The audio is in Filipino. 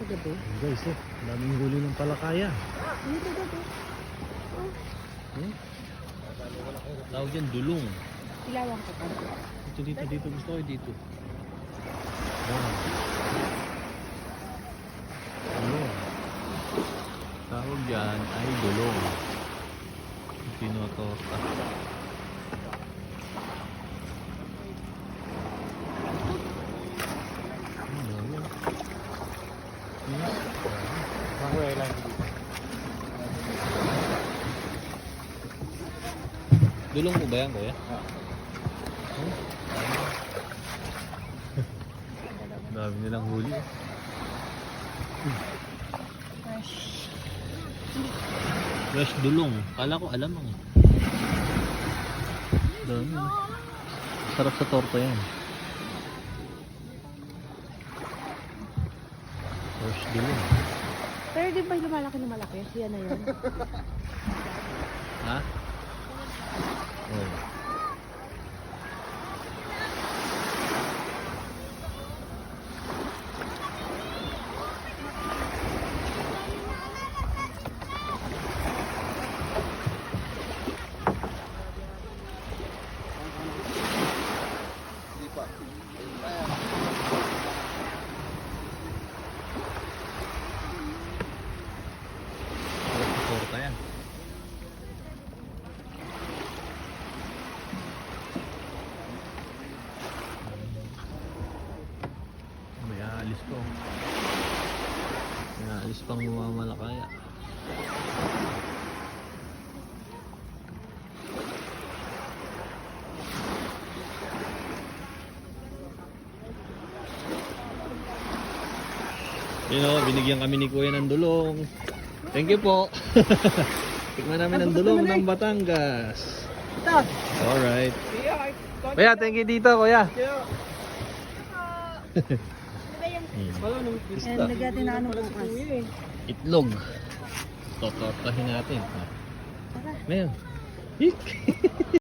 Kagabi. Guys, daming huli ng palakaya. Dito, dito. Tawag yan, dulong. Ilawang ko pa. Dito. Gusto ko dito. Ayan. Dulong. Tawag yan ay dulong. Tinotorta. Dulong mo ba yan, kuya? Dami nilang huli. Fresh dulong. Kala ko alamang. Dami. Sarap sa torta yan. Fresh dulong. Pero di ba yung lumalaki na malaki? Yan na yun. Ha? Oh. Torta yan. May aalis ko. May aalis pang mamamalakaya. Yun o, binigyan kami ni Kuya ng dulong. Thank you po. Tikman namin ng dulong ng Batangas. Alright. Kuya, thank you dito, Kuya. And nagdating na anong bukas. Itlog. Totortahin natin. Tara. Ngayon.